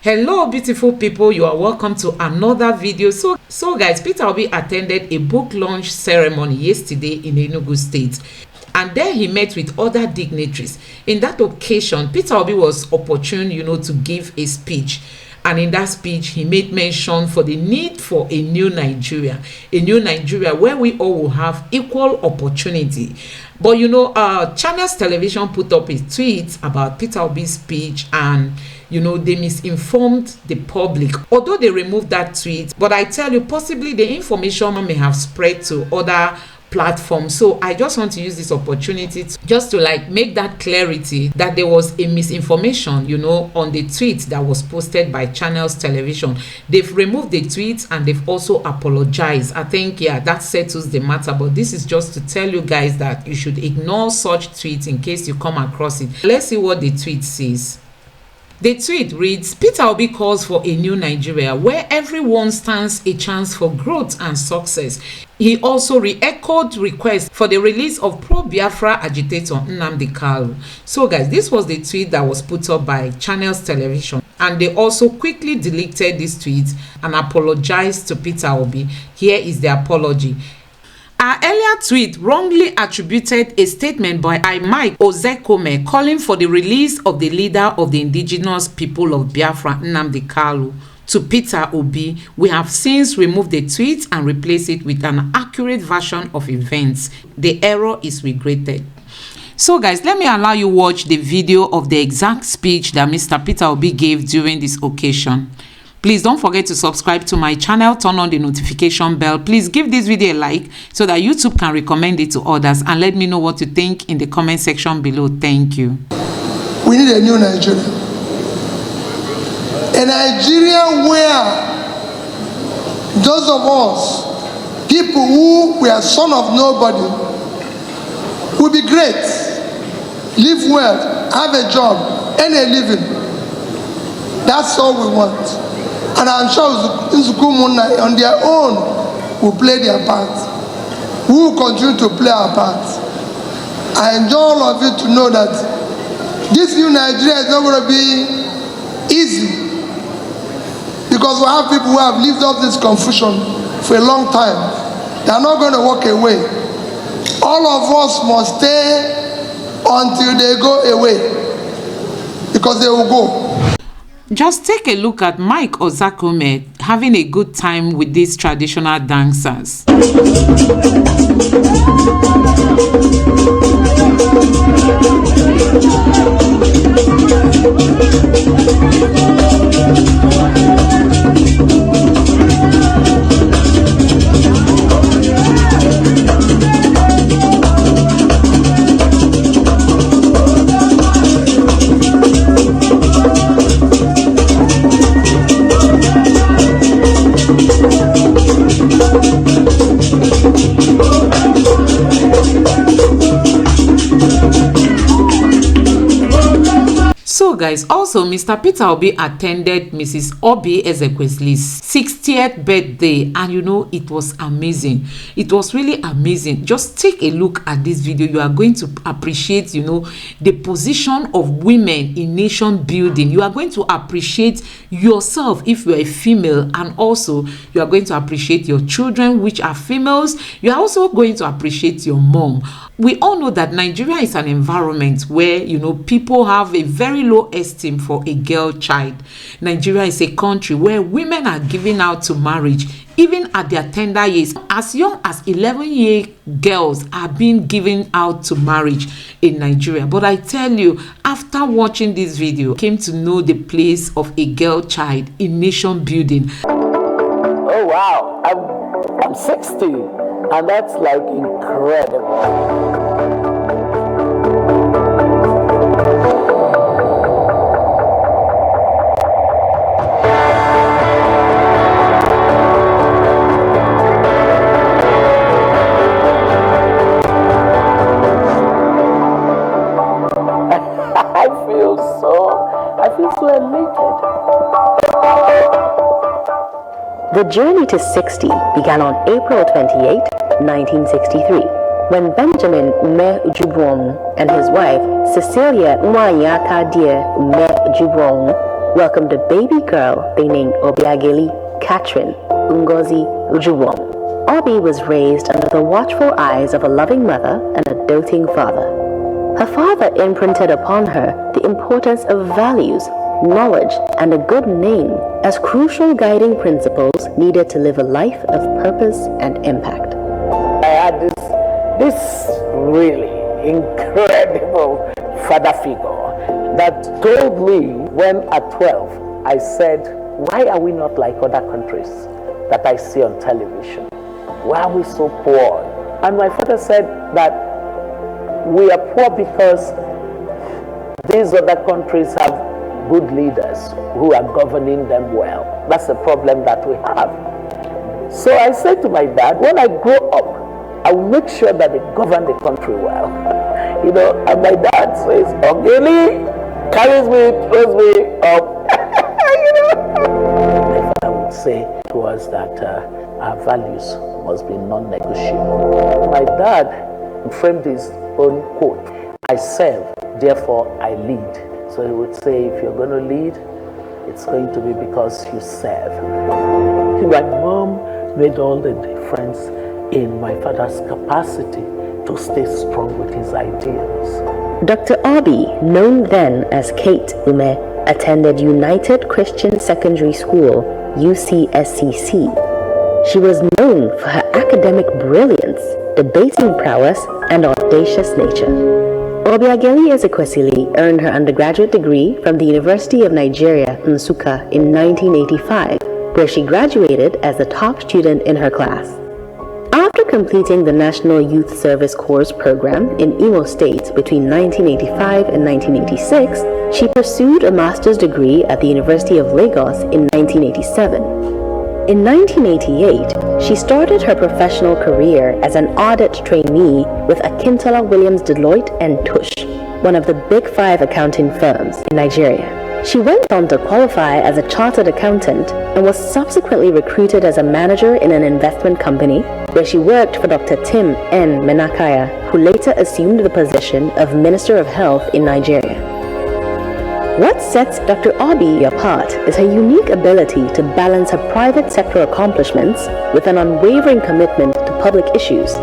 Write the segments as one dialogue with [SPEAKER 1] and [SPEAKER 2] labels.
[SPEAKER 1] Hello beautiful people, you are welcome to another video. So guys, Peter Obi attended a book launch ceremony yesterday in Enugu State, and there he met with other dignitaries. In that occasion, Peter Obi was opportune, to give a speech. And in that speech, he made mention for the need for a new Nigeria where we all will have equal opportunity. But Channels Television put up a tweet about Peter Obi's speech, and they misinformed the public, although they removed that tweet. But I tell you, possibly the information may have spread to other platforms. So I just want to use this opportunity to make that clarity that there was a misinformation on the tweet that was posted by Channels Television. They've removed the tweet and they've also apologized. I think that settles the matter. But this is just to tell you guys that you should ignore such tweets in case you come across it. Let's see what the tweet says. The tweet reads, Peter Obi calls for a new Nigeria where everyone stands a chance for growth and success. He also re-echoed requests for the release of pro-Biafra agitator Nnamdi Kanu. So guys, this was the tweet that was put up by Channels Television, and they also quickly deleted this tweet and apologized to Peter Obi. Here is the apology. Our earlier tweet wrongly attributed a statement by Oby Ezekwesili calling for the release of the leader of the indigenous people of Biafra, Nnamdi Kanu, to Peter Obi. We have since removed the tweet and replaced it with an accurate version of events. The error is regretted. So guys, let me allow you watch the video of the exact speech that Mr. Peter Obi gave during this occasion. Please don't forget to subscribe to my channel, turn on the notification bell. Please give this video a like so that YouTube can recommend it to others, and let me know what you think in the comment section below. Thank you.
[SPEAKER 2] We need a new Nigeria. A Nigeria where those of us, people who were son of nobody, will be great, live well, have a job, earn a living. That's all we want. And I'm sure Nzukumuna on their own will play their part. We will continue to play our part. I enjoy all of you to know that this new Nigeria is not going to be easy, because we have people who have lived up this confusion for a long time. They are not going to walk away. All of us must stay until they go away, because they will go.
[SPEAKER 1] Just take a look at Oby Ezekwesili having a good time with these traditional dancers. So guys, also Mr. Peter Obi attended Mrs. Oby Ezekwesili's 60th birthday, and it was amazing. It was really amazing. Just take a look at this video. You are going to appreciate the position of women in nation building. You are going to appreciate yourself if you are a female, and also you are going to appreciate your children, which are females. You are also going to appreciate your mom. We all know that Nigeria is an environment where people have a very low esteem for a girl child. Nigeria is a country where women are given out to marriage even at their tender years. As young as 11-year girls are being given out to marriage in Nigeria. But I tell you, after watching this video, I came to know the place of a girl child in nation building.
[SPEAKER 3] Oh wow, I'm 60, and that's like incredible. I feel so elated.
[SPEAKER 4] The journey to 60 began on April 28, 1963, when Benjamin Ume Ujubwong and his wife Cecilia Nwanyaka Ume Ujubwong welcomed a baby girl they named Oby Catherine Ngozi Ujuwong. Oby was raised under the watchful eyes of a loving mother and a doting father. Her father imprinted upon her the importance of values, knowledge, and a good name as crucial guiding principles needed to live a life of purpose and impact.
[SPEAKER 3] I had this really incredible father figure that told me when at 12 I said, why are we not like other countries that I see on television? Why are we so poor? And my father said that we are poor because these other countries have good leaders who are governing them well. That's the problem that we have. So I said to my dad, when I grow up, I will make sure that they govern the country well. And my dad says, Ogeli carries me, throws me up. My father would say to us that our values must be non-negotiable. My dad framed his own quote, I serve, therefore I lead. So he would say, if you're going to lead, it's going to be because you serve. My mom made all the difference in my father's capacity to stay strong with his ideals.
[SPEAKER 4] Dr. Obi, known then as Kate Ume, attended United Christian Secondary School, UCSCC. She was known for her academic brilliance, debating prowess, and audacious nature. Oby Ezekwesili earned her undergraduate degree from the University of Nigeria, Nsukka, in 1985, where she graduated as the top student in her class. After completing the National Youth Service Corps program in Imo State between 1985 and 1986, she pursued a master's degree at the University of Lagos in 1987. In 1988, she started her professional career as an audit trainee with Akintola Williams Deloitte and Touche, one of the Big Five accounting firms in Nigeria. She went on to qualify as a chartered accountant and was subsequently recruited as a manager in an investment company where she worked for Dr. Tim N. Menakaya, who later assumed the position of Minister of Health in Nigeria. What sets Dr. Obi apart is her unique ability to balance her private sector accomplishments with an unwavering commitment to public issues.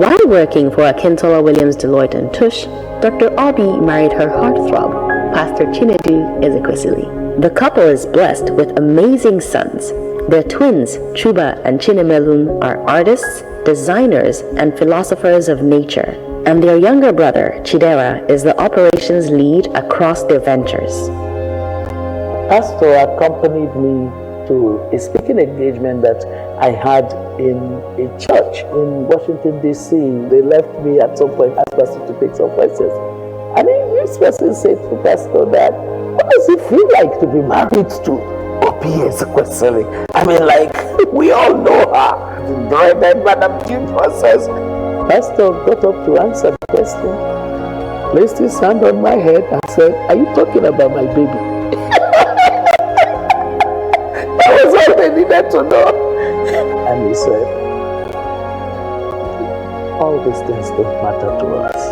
[SPEAKER 4] While working for Akintola Williams Deloitte and Touche, Dr. Obi married her heartthrob, Pastor Chinedu Ezekwesili. The couple is blessed with amazing sons. Their twins, Chuba and Chinemelum, are artists, designers, and philosophers of nature. And their younger brother, Chidera, is the operations lead across their ventures.
[SPEAKER 3] Pastor accompanied me to a speaking engagement that I had in a church in Washington, D.C. They left me at some point, asked Pastor to take some questions. And this person said to Pastor that, what does it feel like to be married to Oby Ezekwesili? We all know her. The dreaded Madam Due Process. Pastor got up to answer the question, placed his hand on my head and said, are you talking about my baby? That was all they needed to know. And he said, all these things don't matter to us.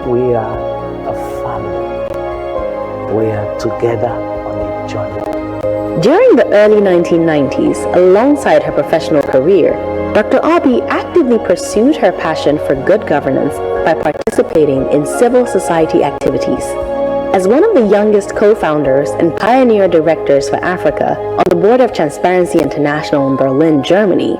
[SPEAKER 3] We are a family. We are together on a journey.
[SPEAKER 4] During the early 1990s, alongside her professional career, Dr. Obi actively pursued her passion for good governance by participating in civil society activities. As one of the youngest co-founders and pioneer directors for Africa on the board of Transparency International in Berlin, Germany,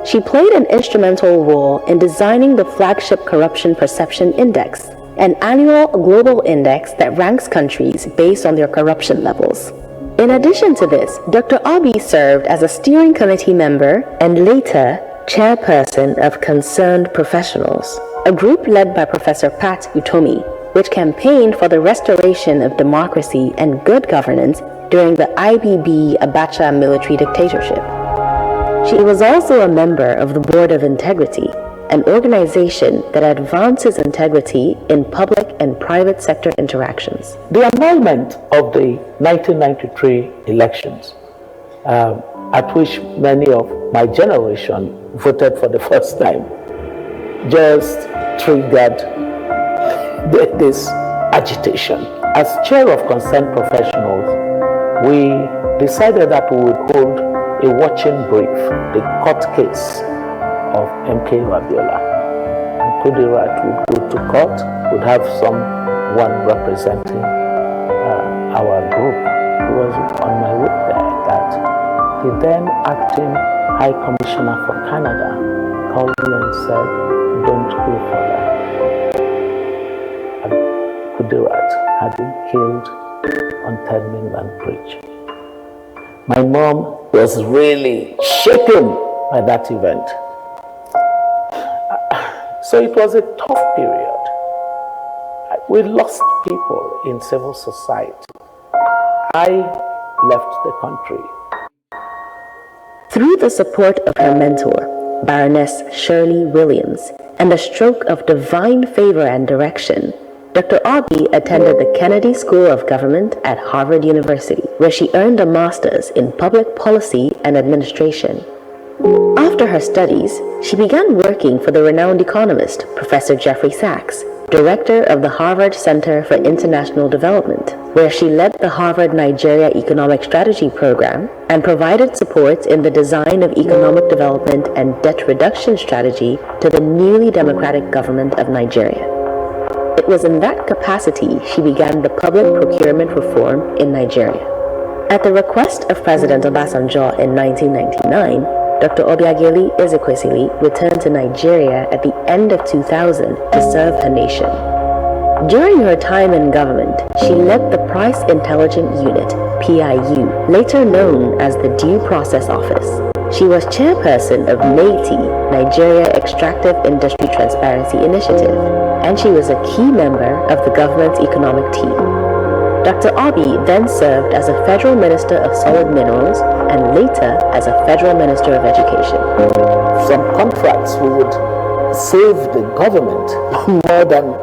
[SPEAKER 4] she played an instrumental role in designing the flagship Corruption Perception Index, an annual global index that ranks countries based on their corruption levels. In addition to this, Dr. Obi served as a steering committee member and later chairperson of Concerned Professionals, a group led by Professor Pat Utomi, which campaigned for the restoration of democracy and good governance during the IBB Abacha military dictatorship. She was also a member of the Board of Integrity, an organization that advances integrity in public and private sector interactions.
[SPEAKER 3] The annulment of the 1993 elections, at which many of my generation voted for the first time, just triggered this agitation. As chair of concerned professionals, we decided that we would hold a watching brief, the court case of MK Abiola. And Kudirat would go to court, would have someone representing our group. He was on my way there that the then acting High Commissioner for Canada called me and said, don't go further. Kudirat had been killed on 10 mainland bridge. My mom was really shaken by that event. So it was a tough period. We lost people in civil society. I left the country.
[SPEAKER 4] Through the support of her mentor, Baroness Shirley Williams, and a stroke of divine favor and direction, Dr. Obi attended the Kennedy School of Government at Harvard University, where she earned a master's in public policy and administration. After her studies, she began working for the renowned economist, Professor Jeffrey Sachs, director of the Harvard Center for International Development, where she led the Harvard Nigeria Economic Strategy Program and provided support in the design of economic development and debt reduction strategy to the newly democratic government of Nigeria. It was in that capacity she began the public procurement reform in Nigeria. At the request of President Obasanjo in 1999, Dr. Oby Ezekwesili returned to Nigeria at the end of 2000 to serve her nation. During her time in government, she led the Price Intelligence Unit, PIU, later known as the Due Process Office. She was chairperson of NATI, Nigeria Extractive Industry Transparency Initiative, and she was a key member of the government's economic team. Dr. Obi then served as a federal minister of solid minerals and later as a federal minister of education.
[SPEAKER 3] Some contracts we would save the government more than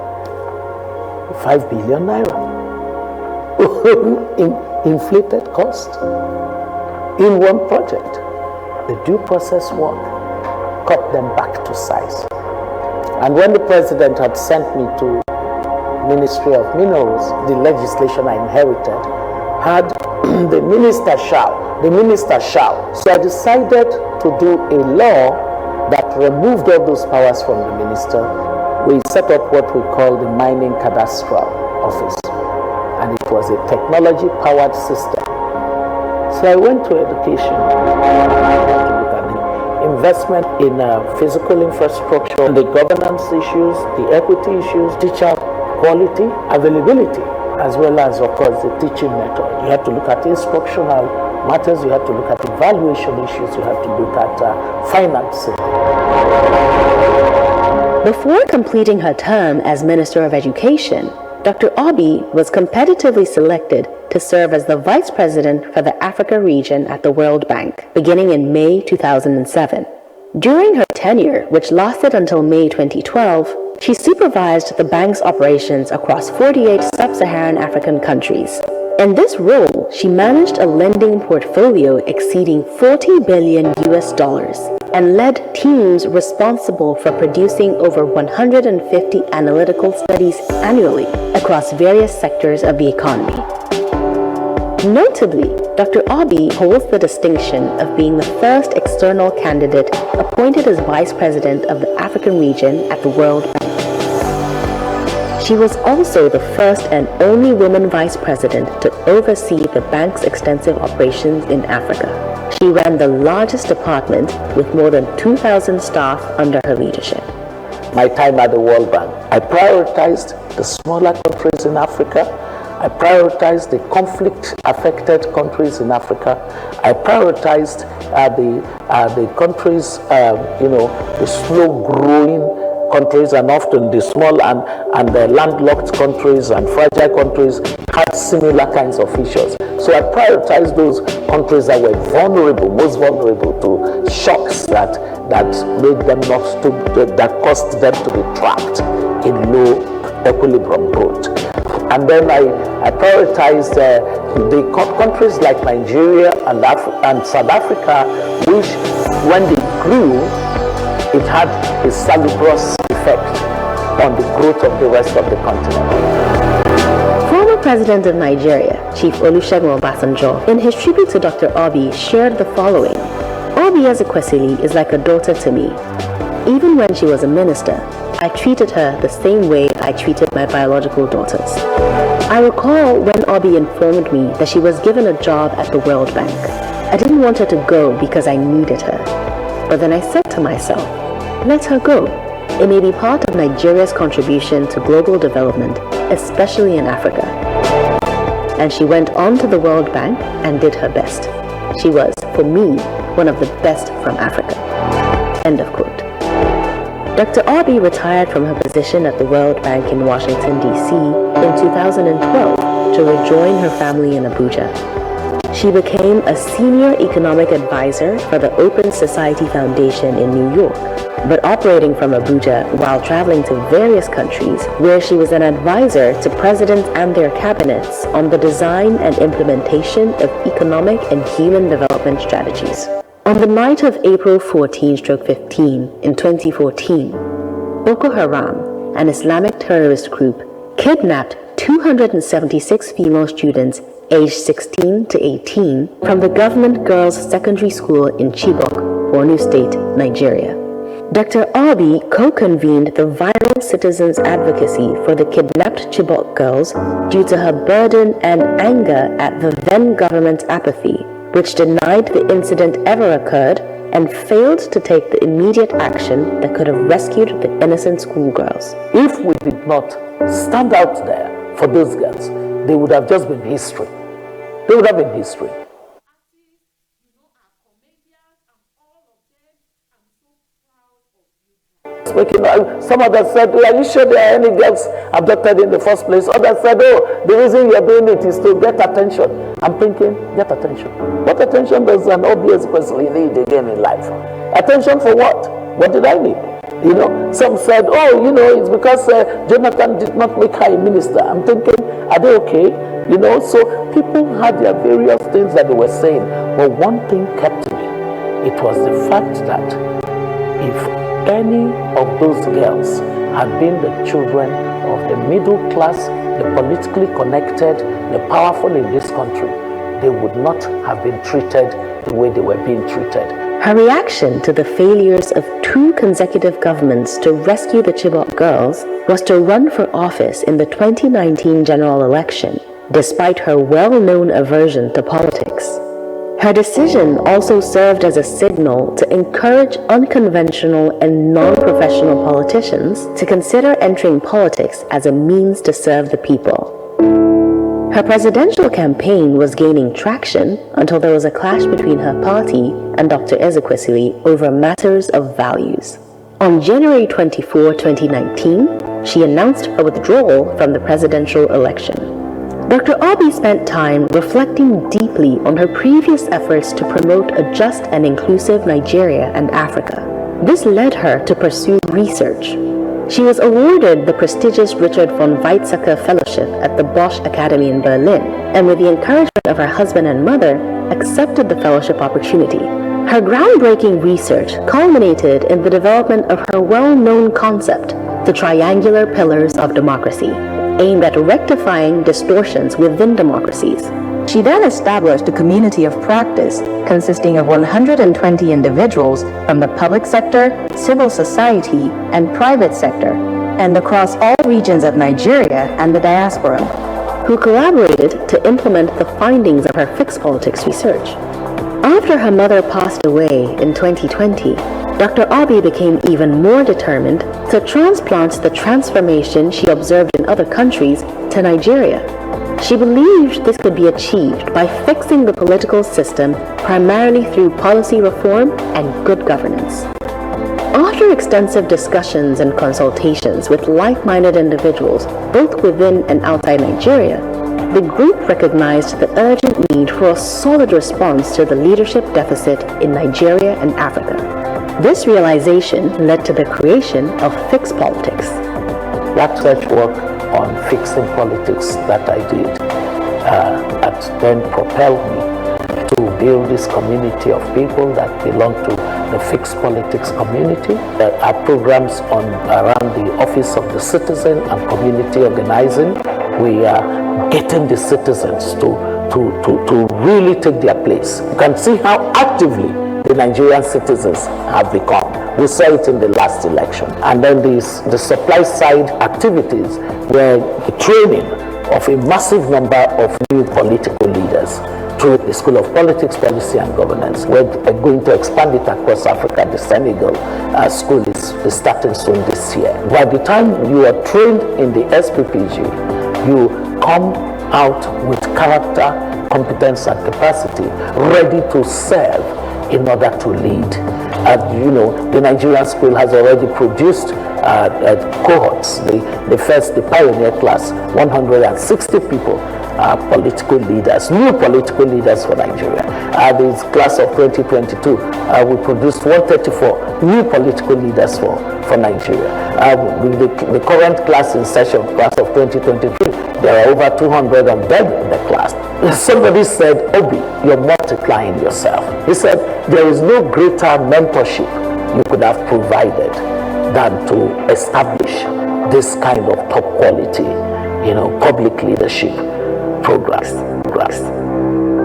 [SPEAKER 3] 5 billion naira in inflated cost in one project. The due process work cut them back to size. And when the president had sent me to Ministry of Minerals, the legislation I inherited had the minister shall. So I decided to do a law that removed all those powers from the minister. We set up what we call the Mining Cadastral Office, and it was a technology-powered system. So I went to education to look at the investment in physical infrastructure, the governance issues, the equity issues, teacher quality, availability, as well as, of course, the teaching method. You have to look at instructional matters, you have to look at evaluation issues, you have to look at financing.
[SPEAKER 4] Before completing her term as Minister of Education, Dr. Obi was competitively selected to serve as the Vice President for the Africa region at the World Bank, beginning in May 2007. During her tenure, which lasted until May 2012, she supervised the bank's operations across 48 sub-Saharan African countries. In this role, she managed a lending portfolio exceeding $40 billion and led teams responsible for producing over 150 analytical studies annually across various sectors of the economy. Notably, Dr. Obi holds the distinction of being the first external candidate appointed as Vice President of the African region at the World Bank. She was also the first and only woman Vice President to oversee the bank's extensive operations in Africa. She ran the largest department with more than 2,000 staff under her leadership.
[SPEAKER 3] My time at the World Bank, I prioritized the smaller countries in Africa. I prioritized the conflict-affected countries in Africa. I prioritized the countries, the slow-growing countries, and often the small and the landlocked countries and fragile countries had similar kinds of issues. So I prioritized those countries that were most vulnerable to shocks that made them that caused them to be trapped in low equilibrium growth. And then I prioritized the countries like Nigeria and South Africa, which when they grew, it had a salubrious effect on the growth of the rest of the continent.
[SPEAKER 4] Former President of Nigeria, Chief Olusegun Obasanjo, in his tribute to Dr. Obi, shared the following. Oby Ezekwesili is like a daughter to me. Even when she was a minister, I treated her the same way I treated my biological daughters. I recall when Obi informed me that she was given a job at the World Bank. I didn't want her to go because I needed her. But then I said to myself, let her go. It may be part of Nigeria's contribution to global development, especially in Africa. And she went on to the World Bank and did her best. She was, for me, one of the best from Africa. End of quote. Dr. Obi retired from her position at the World Bank in Washington, D.C. in 2012 to rejoin her family in Abuja. She became a senior economic advisor for the Open Society Foundation in New York, but operating from Abuja while traveling to various countries where she was an advisor to presidents and their cabinets on the design and implementation of economic and human development strategies. On the night of April 14-15 in 2014, Boko Haram, an Islamic terrorist group, kidnapped 276 female students aged 16 to 18 from the government girls' secondary school in Chibok, Borno State, Nigeria. Dr. Obi co-convened the viral citizens' advocacy for the kidnapped Chibok girls due to her burden and anger at the then government's apathy, which denied the incident ever occurred and failed to take the immediate action that could have rescued the innocent schoolgirls.
[SPEAKER 3] If we did not stand out there for those girls, they would have just been history. They would have been history. Some others said, are you sure there are any girls abducted in the first place? Others said, oh, the reason you're doing it is to get attention. I'm thinking, get attention. What attention does an Oby Ezekwesili need again in life? Attention for what? What did I need? You know, some said, oh, you know, it's because Jonathan did not make her a minister. I'm thinking, are they okay? You know, so people had their various things that they were saying. But one thing kept me. It was the fact that if any of those girls had been the children of the middle class, the politically connected, the powerful in this country, they would not have been treated the way they were being treated.
[SPEAKER 4] Her reaction to the failures of 2 consecutive governments to rescue the Chibok girls was to run for office in the 2019 general election, despite her well-known aversion to politics. Her decision also served as a signal to encourage unconventional and non-professional politicians to consider entering politics as a means to serve the people. Her presidential campaign was gaining traction until there was a clash between her party and Dr. Ezekwesili over matters of values. On January 24, 2019, she announced a withdrawal from the presidential election. Dr. Obi spent time reflecting deeply on her previous efforts to promote a just and inclusive Nigeria and Africa. This led her to pursue research. She was awarded the prestigious Richard von Weizsäcker Fellowship at the Bosch Academy in Berlin, and with the encouragement of her husband and mother, accepted the fellowship opportunity. Her groundbreaking research culminated in the development of her well-known concept, the triangular pillars of democracy, aimed at rectifying distortions within democracies. She then established a community of practice consisting of 120 individuals from the public sector, civil society, and private sector, and across all regions of Nigeria and the diaspora, who collaborated to implement the findings of her fixed politics research. After her mother passed away in 2020, Dr. Obi became even more determined to transplant the transformation she observed in other countries to Nigeria. She believed this could be achieved by fixing the political system primarily through policy reform and good governance. After extensive discussions and consultations with like-minded individuals, both within and outside Nigeria, the group recognized the urgent need for a solid response to the leadership deficit in Nigeria and Africa. This realization led to the creation of Fix Politics.
[SPEAKER 3] That research work on fixing politics that I did that then propelled me to build this community of people that belong to the Fix Politics community. There are programs around the Office of the Citizen and community organizing. we are getting the citizens to really take their place. You can see how actively the Nigerian citizens have become. We saw it in the last election. And then the supply side activities were the training of a massive number of new political leaders through the School of Politics, Policy and Governance. We're going to expand it across Africa. The Senegal school is starting soon this year. By the time you are trained in the SPPG, you come out with character, competence and capacity, ready to serve in order to lead. The Nigerian school has already produced cohorts. The pioneer class, 160 people are political leaders, new political leaders for Nigeria. The class of 2022, we produced 134 new political leaders for Nigeria. The current class in session, class of 2023, there are over 200 of them in the class. Somebody said, Obi, you're multiplying yourself. He said, there is no greater mentorship you could have provided than to establish this kind of top quality, public leadership programs.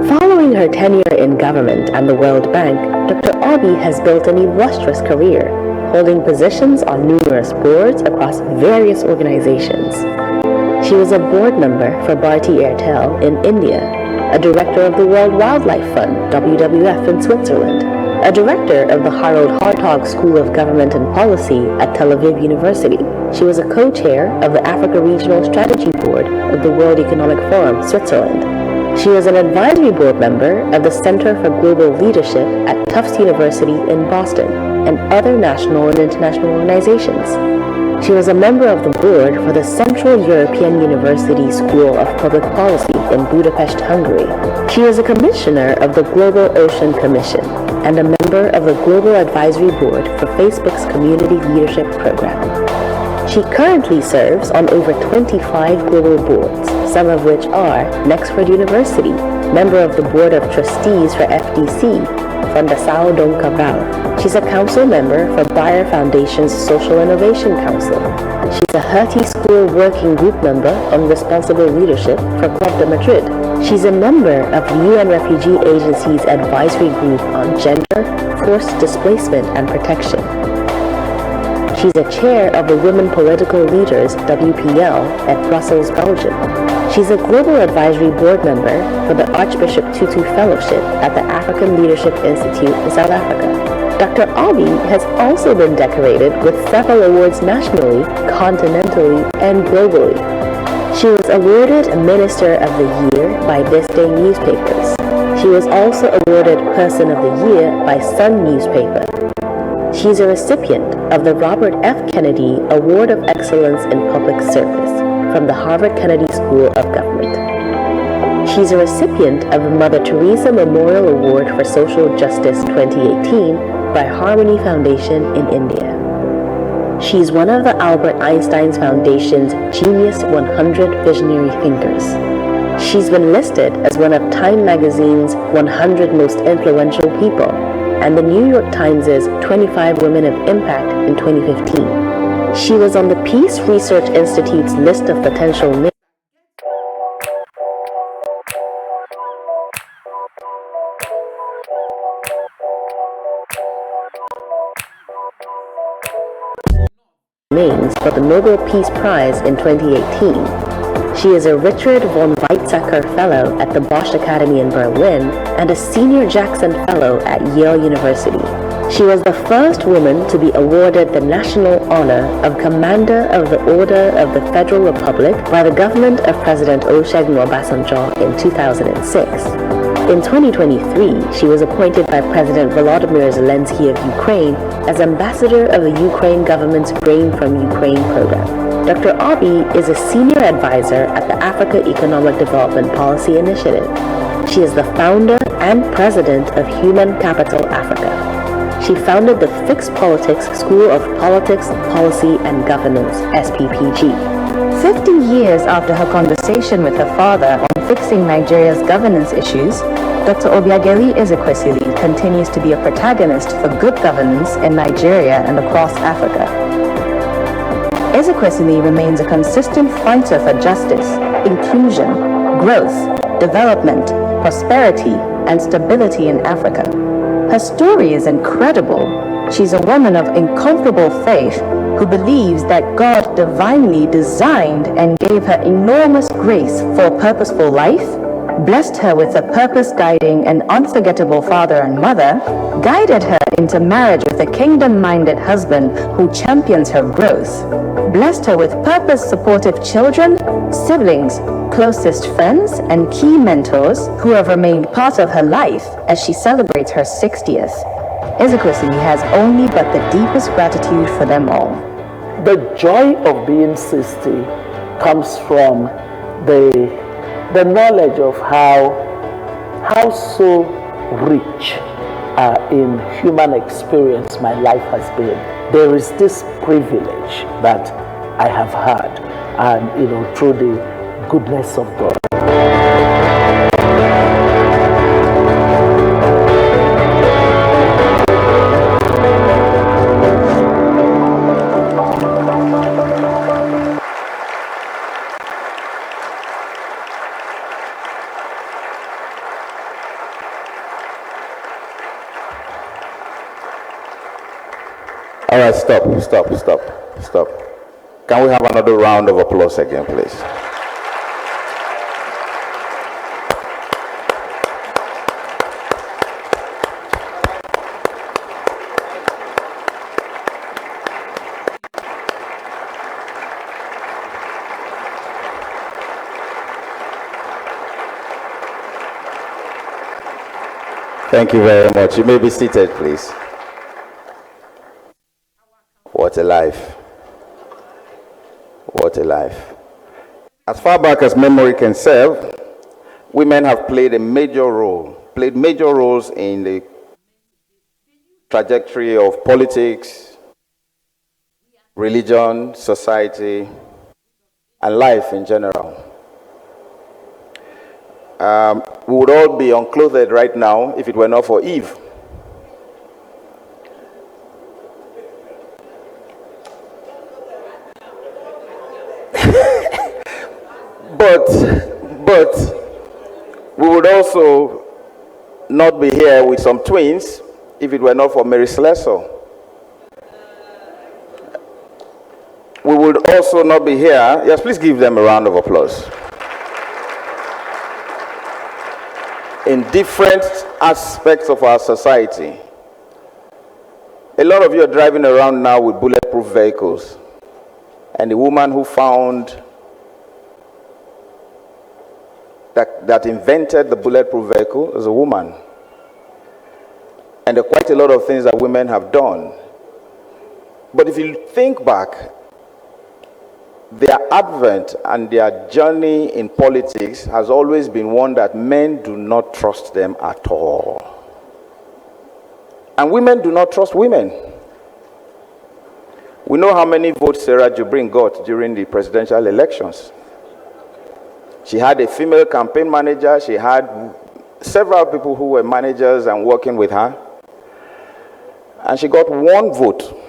[SPEAKER 4] Following her tenure in government and the World Bank, Dr. Obi has built an illustrious career, holding positions on numerous boards across various organizations. She was a board member for Bharti Airtel in India, a director of the World Wildlife Fund, WWF, in Switzerland, a director of the Harold Hartog School of Government and Policy at Tel Aviv University. She was a co-chair of the Africa Regional Strategy Board of the World Economic Forum, Switzerland. She was an advisory board member of the Center for Global Leadership at Tufts University in Boston and other national and international organizations. She was a member of the board for the Central European University School of Public Policy in Budapest, Hungary. She is a commissioner of the Global Ocean Commission and a member of the Global Advisory Board for Facebook's Community Leadership Program. She currently serves on over 25 global boards, some of which are Nexford University, member of the Board of Trustees for FDC, Fundação Dom Cabral. She's a council member for Bayer Foundation's Social Innovation Council. She's a Hertie School Working Group member on Responsible Leadership for Club de Madrid. She's a member of the UN Refugee Agency's Advisory Group on Gender, Forced Displacement and Protection. She's a chair of the Women Political Leaders WPL at Brussels, Belgium. She's a global advisory board member for the Archbishop Tutu Fellowship at the African Leadership Institute in South Africa. Dr. Obi has also been decorated with several awards nationally, continentally, and globally. She was awarded Minister of the Year by This Day newspapers. She was also awarded Person of the Year by Sun newspaper. She's a recipient of the Robert F. Kennedy Award of Excellence in Public Service from the Harvard Kennedy School of Government. She's a recipient of the Mother Teresa Memorial Award for Social Justice 2018 by Harmony Foundation in India. She's one of the Albert Einstein Foundation's Genius 100 Visionary Thinkers. She's been listed as one of Time Magazine's 100 Most Influential People and the New York Times' 25 Women of Impact in 2015. She was on the Peace Research Institute's list of potential names for the Nobel Peace Prize in 2018. She is a Richard von Weizsäcker Fellow at the Bosch Academy in Berlin and a Senior Jackson Fellow at Yale University. She was the first woman to be awarded the national honor of Commander of the Order of the Federal Republic by the government of President Olusegun Obasanjo in 2006. In 2023, she was appointed by President Volodymyr Zelensky of Ukraine as ambassador of the Ukraine government's Grain from Ukraine program. Dr. Obi is a senior advisor at the Africa Economic Development Policy Initiative. She is the founder and president of Human Capital Africa. She founded the Fixed Politics School of Politics, Policy and Governance, SPPG.
[SPEAKER 5] 50 years after her conversation with her father on fixing Nigeria's governance issues, Dr. Oby Ezekwesili continues to be a protagonist for good governance in Nigeria and across Africa. Ezekwesili remains a consistent fighter for justice, inclusion, growth, development, prosperity, and stability in Africa. Her story is incredible. She's a woman of incomparable faith who believes that God divinely designed and gave her enormous grace for a purposeful life, blessed her with a purpose-guiding and unforgettable father and mother, guided her into marriage with a kingdom-minded husband who champions her growth, blessed her with purpose-supportive children, siblings, closest friends, and key mentors who have remained part of her life as she celebrates her 60th. Ezekwesili has only but the deepest gratitude for them all.
[SPEAKER 3] The joy of being 60 comes from the knowledge of how so rich in human experience my life has been. There is this privilege that I have had, and through the goodness of God.
[SPEAKER 6] All right, stop. Can we have another round of applause again, please? Thank you very much. You may be seated, please. What a life. What a life. As far back as memory can serve, women have played major roles in the trajectory of politics, religion, society, and life in general. We would all be unclothed right now if it were not for Eve. But we would also not be here with some twins if it were not for Mary Slessor. We would also not be here. Yes, please give them a round of applause. In different aspects of our society. A lot of you are driving around now with bulletproof vehicles. And the woman who found that invented the bulletproof vehicle is a woman. And there are quite a lot of things that women have done. But if you think back, their advent and their journey in politics has always been one that men do not trust them at all. And women do not trust women. We know how many votes Sarah Jubrin got during the presidential elections. She had a female campaign manager. She had several people who were managers and working with her. And she got one vote.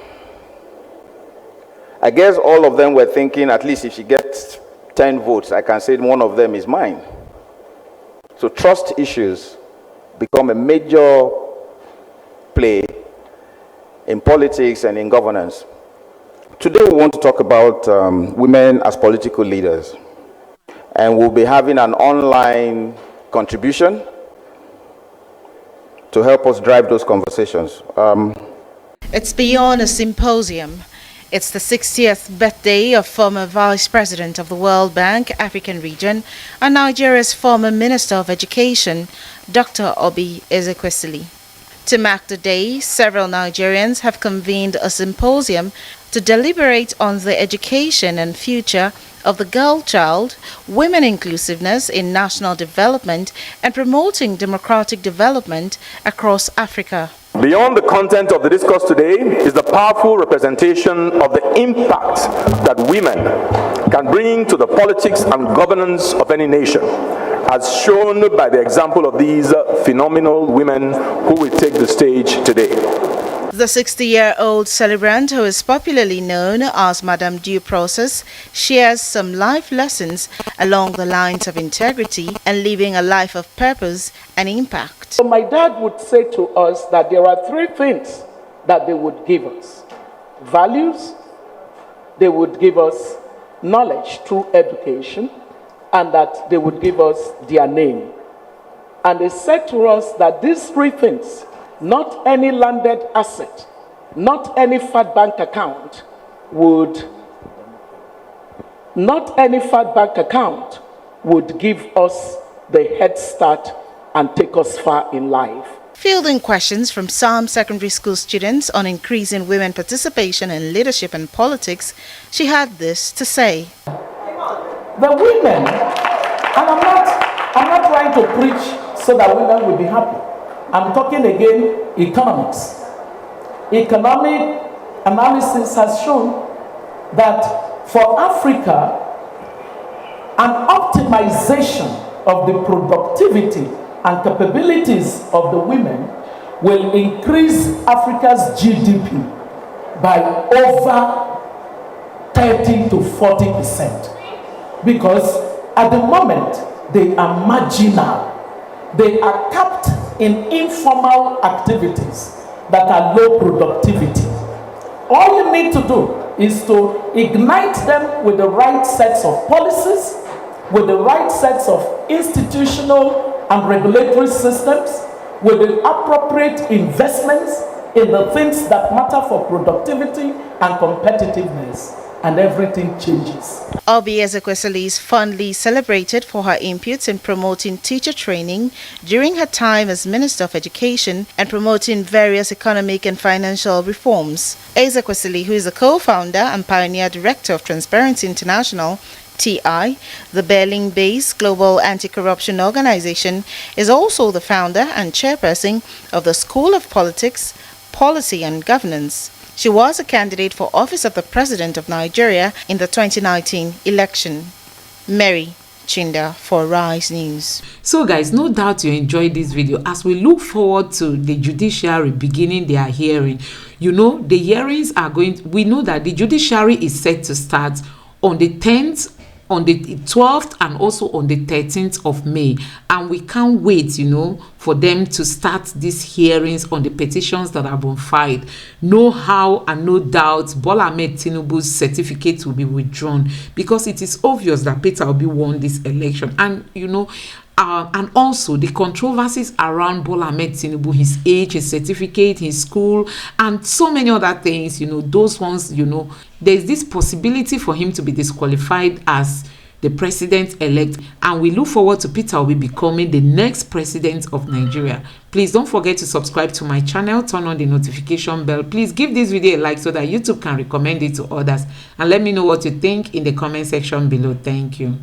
[SPEAKER 6] I guess all of them were thinking, at least if she gets 10 votes, I can say one of them is mine. So trust issues become a major play in politics and in governance. Today we want to talk about women as political leaders. And we'll be having an online contribution to help us drive those conversations.
[SPEAKER 7] It's beyond a symposium. It's the 60th birthday of former Vice President of the World Bank African Region and Nigeria's former Minister of Education, Dr. Oby Ezekwesili. To mark the day, several Nigerians have convened a symposium to deliberate on the education and future of the girl child, women inclusiveness in national development, and promoting democratic development across Africa.
[SPEAKER 8] Beyond the content of the discourse today is the powerful representation of the impact that women can bring to the politics and governance of any nation, as shown by the example of these phenomenal women who will take the stage today.
[SPEAKER 7] The 60-year-old celebrant, who is popularly known as Madame Due Process, shares some life lessons along the lines of integrity and living a life of purpose and impact.
[SPEAKER 3] So my dad would say to us that there are three things that they would give us: values, they would give us knowledge through education, and that they would give us their name. And they said to us that these three things, not any landed asset, not any fat bank account would give us the head start and take us far in life.
[SPEAKER 7] Fielding questions from some secondary school students on increasing women participation in leadership and politics, she had this to say.
[SPEAKER 3] The women, and I'm not trying to preach so that women will be happy. I'm talking again economics. Economic analysis has shown that for Africa, an optimization of the productivity and capabilities of the women will increase Africa's GDP by over 30 to 40%. Because at the moment, they are marginal. They are capped in informal activities that are low productivity. All you need to do is to ignite them with the right sets of policies, with the right sets of institutional and regulatory systems, with the appropriate investments in the things that matter for productivity and competitiveness, and everything changes.
[SPEAKER 7] Oby Ezekwesili is fondly celebrated for her inputs in promoting teacher training during her time as Minister of Education and promoting various economic and financial reforms. Ezekwesili, who is a co-founder and pioneer director of Transparency International, TI, the Berlin-based global anti-corruption organization, is also the founder and chairperson of the School of Politics, Policy and Governance. She was a candidate for office of the President of Nigeria in the 2019 election. Mary Chinda for Rise News.
[SPEAKER 1] So guys, no doubt you enjoyed this video as we look forward to the judiciary beginning their hearing. You know, the hearings are we know that the judiciary is set to start on the 10th, on the 12th, and also on the 13th of May, and we can't wait, you know, for them to start these hearings on the petitions that have been filed. No how and no doubt Bola Ahmed Tinubu's certificate will be withdrawn, because it is obvious that Peter Obi won this election. And you know, and also the controversies around Bola Ahmed Tinubu, his age, his certificate, his school, and so many other things, you know, those ones, you know, there's this possibility for him to be disqualified as the president-elect, and we look forward to Peter Obi becoming the next president of Nigeria. Please don't forget to subscribe to my channel, turn on the notification bell. Please give this video a like so that YouTube can recommend it to others, and let me know what you think in the comment section below. Thank you.